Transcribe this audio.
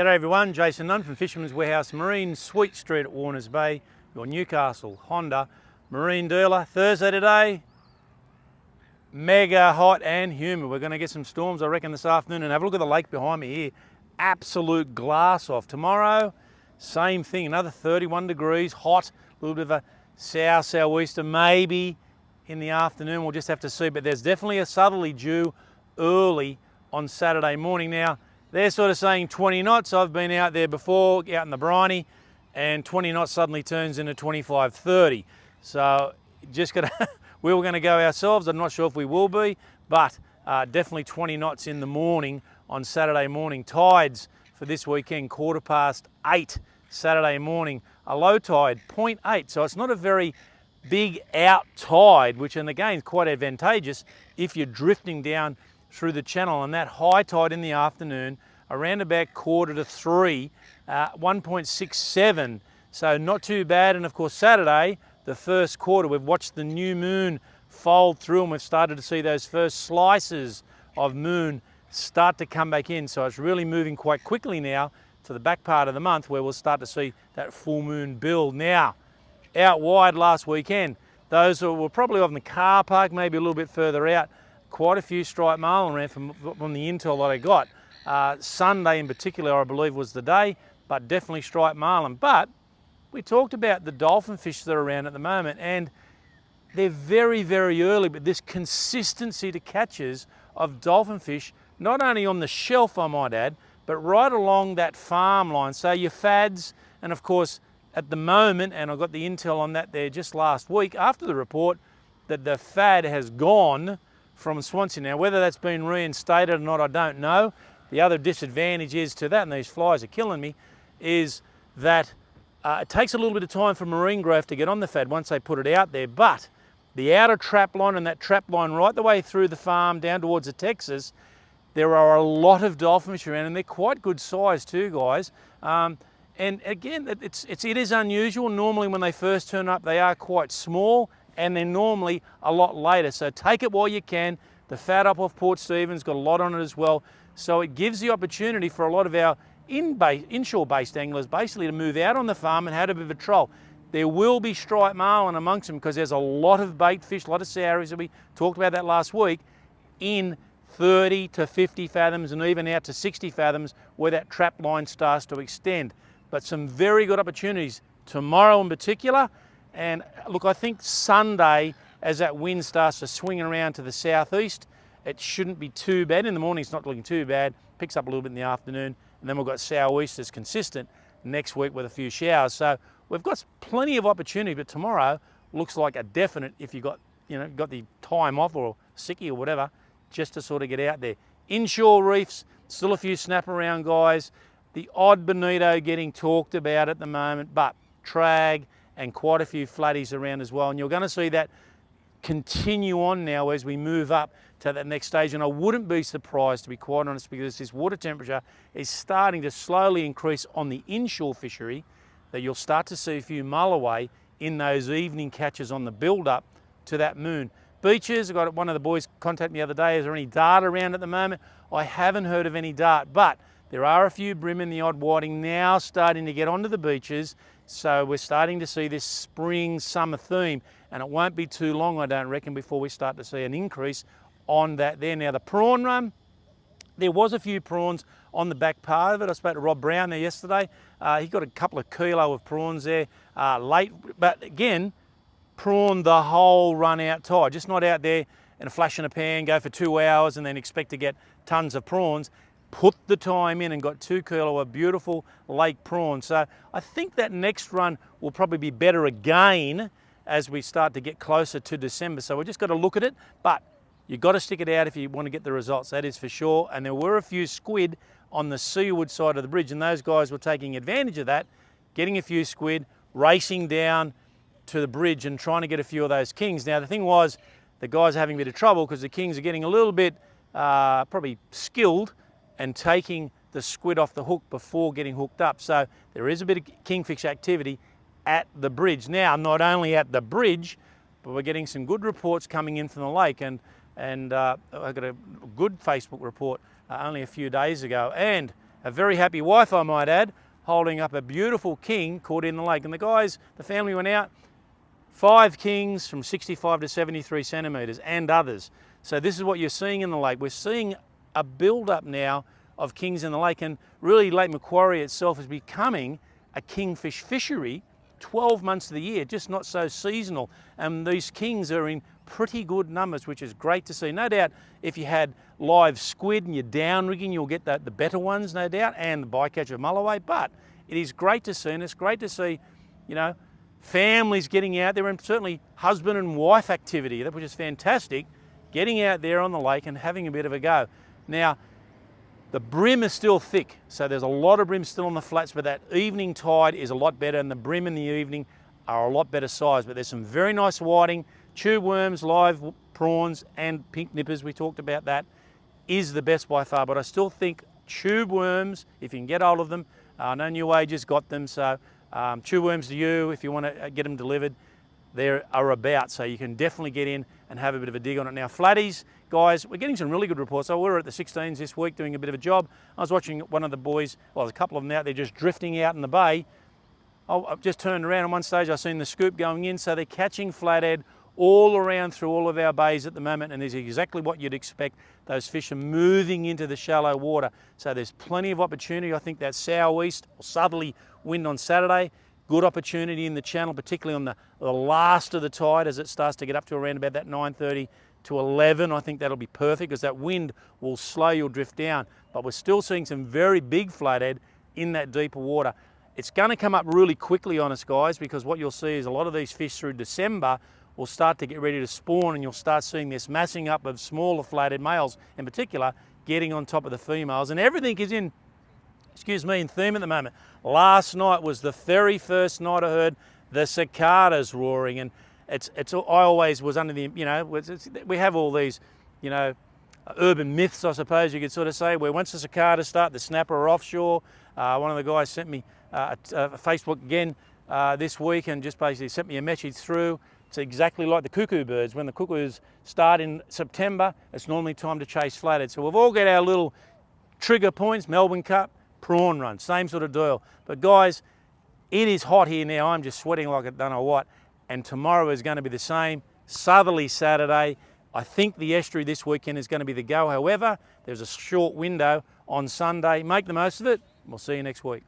G'day everyone, Jason Nunn from Fisherman's Warehouse Marine, Sweet Street at Warners Bay, your Newcastle Honda marine dealer. Thursday today, mega hot and humid. We're going to get some storms I reckon this afternoon, and have a look at the lake behind me here. Absolute glass off. Tomorrow, same thing, another 31 degrees, hot, a little bit of a southeaster maybe in the afternoon. We'll just have to see, but there's definitely a southerly due early on Saturday morning. Now, they're sort of saying 20 knots. I've been out there before, out in the briny, and 20 knots suddenly turns into 25, 30. So just we were going to go ourselves. I'm not sure if we will be, but definitely 20 knots in the morning on Saturday morning. Tides for this weekend, 8:15 Saturday morning. A low tide, 0.8. So it's not a very big out tide, which, and again, is quite advantageous if you're drifting down through the channel. And that high tide in the afternoon, around about 2:45, 1.67, so not too bad. And of course Saturday, the first quarter, we've watched the new moon fold through, and we've started to see those first slices of moon start to come back in. So it's really moving quite quickly now to the back part of the month, where we'll start to see that full moon build. Now, out wide last weekend, those who were probably on the car park, maybe a little bit further out, quite a few striped marlin around from the intel that I got. Sunday in particular, I believe, was the day, but definitely striped marlin. But we talked about the dolphin fish that are around at the moment, and they're very, very early, but this consistency to catches of dolphin fish, not only on the shelf, I might add, but right along that farm line. So your fads, and of course, at the moment, and I got the intel on that there just last week after the report, that the fad has gone from Swansea. Now, whether that's been reinstated or not, I don't know. The other disadvantage is to that, and these flies are killing me, is that it takes a little bit of time for marine growth to get on the fad once they put it out there. But the outer trap line, and that trap line right the way through the farm down towards the Texas, there are a lot of dolphin fish around, and they're quite good size too, guys. And again, it is unusual. Normally when they first turn up, they are quite small, and they're normally a lot later. So take it while you can. The fad up off Port Stephens got a lot on it as well. So it gives the opportunity for a lot of our inshore-based anglers basically to move out on the farm and have a bit of a troll. There will be striped marlin amongst them, because there's a lot of bait fish, a lot of souries, and we talked about that last week, in 30 to 50 fathoms and even out to 60 fathoms where that trap line starts to extend. But some very good opportunities tomorrow in particular. And look, I think Sunday, as that wind starts to swing around to the southeast, it shouldn't be too bad. In the morning, it's not looking too bad. Picks up a little bit in the afternoon, and then we've got sou'easters consistent next week with a few showers. So we've got plenty of opportunity, but tomorrow looks like a definite if you got the time off or sickie or whatever, just to sort of get out there. Inshore reefs, still a few snap around, guys. The odd bonito getting talked about at the moment, but trag and quite a few flatties around as well. And you're going to see that continue on now as we move up to that next stage. And I wouldn't be surprised, to be quite honest, because this water temperature is starting to slowly increase on the inshore fishery, that you'll start to see a few mulloway in those evening catches on the build up to that moon. Beaches, I got one of the boys contact me the other day, is there any dart around at the moment? I haven't heard of any dart, but there are a few brim and the odd whiting now starting to get onto the beaches. So we're starting to see this spring summer theme, and it won't be too long, I don't reckon, before we start to see an increase on that there. Now the prawn run, there was a few prawns on the back part of it. I spoke to Rob Brown there yesterday. He got a couple of kilo of prawns there late, but again, prawn the whole run out tide, just not out there in a flash in a pan, go for 2 hours and then expect to get tons of prawns. Put the time in and got 2 kilo of beautiful lake prawns. So I think that next run will probably be better again as we start to get closer to December. So we just got to look at it, but you've got to stick it out if you want to get the results, that is for sure. And there were a few squid on the seaward side of the bridge, and those guys were taking advantage of that, getting a few squid, racing down to the bridge and trying to get a few of those kings. Now the thing was, the guys are having a bit of trouble because the kings are getting a little bit probably skilled and taking the squid off the hook before getting hooked up. So there is a bit of kingfish activity at the bridge. Now, not only at the bridge, but we're getting some good reports coming in from the lake. And I got a good Facebook report only a few days ago. And A very happy wife, I might add, holding up a beautiful king caught in the lake. And the guys, the family went out, 5 kings from 65 to 73 centimetres and others. So this is what you're seeing in the lake. We're seeing a build-up now of kings in the lake, and really Lake Macquarie itself is becoming a kingfish fishery 12 months of the year, just not so seasonal. And these kings are in pretty good numbers, which is great to see. No doubt if you had live squid and you're down rigging, you'll get the better ones, no doubt, and the bycatch of mulloway. But it is great to see, and it's great to see, you know, families getting out there, and certainly husband and wife activity, which is fantastic, getting out there on the lake and having a bit of a go. Now, the brim is still thick, so there's a lot of brim still on the flats, but that evening tide is a lot better, and the brim in the evening are a lot better size. But there's some very nice whiting, tube worms, live prawns, and pink nippers. We talked about that, is the best by far. But I still think tube worms, if you can get hold of them, I know New Age has got them, so tube worms to you if you want to get them delivered. There are about, so you can definitely get in and have a bit of a dig on it. Now, flatties, guys, we're getting some really good reports. So we were at the 16s this week doing a bit of a job. I was watching one of the boys, well, there's a couple of them out there just drifting out in the bay. I've just turned around on one stage, I've seen the scoop going in, so they're catching flathead all around through all of our bays at the moment, and is exactly what you'd expect. Those fish are moving into the shallow water, so there's plenty of opportunity. I think that southeast or southerly wind on Saturday, good opportunity in the channel, particularly on the last of the tide as it starts to get up to around about that 9:30 to 11. I think that'll be perfect because that wind will slow your drift down. But we're still seeing some very big flathead in that deeper water. It's going to come up really quickly on us, guys, because what you'll see is a lot of these fish through December will start to get ready to spawn, and you'll start seeing this massing up of smaller flathead males in particular getting on top of the females. And everything is in, excuse me, in theme at the moment. Last night was the very first night I heard the cicadas roaring, and I always was under the, you know, we have all these, you know, urban myths, I suppose you could sort of say, where once the cicadas start, the snapper are offshore. One of the guys sent me a Facebook again this week and just basically sent me a message through. It's exactly like the cuckoo birds. When the cuckoos start in September, it's normally time to chase flathead. So we've all got our little trigger points, Melbourne Cup, prawn run, same sort of deal. But guys, it is hot here now. I'm just sweating like I don't know what. And tomorrow is going to be the same. Southerly Saturday. I think the estuary this weekend is going to be the go. However, there's a short window on Sunday. Make the most of it. We'll see you next week.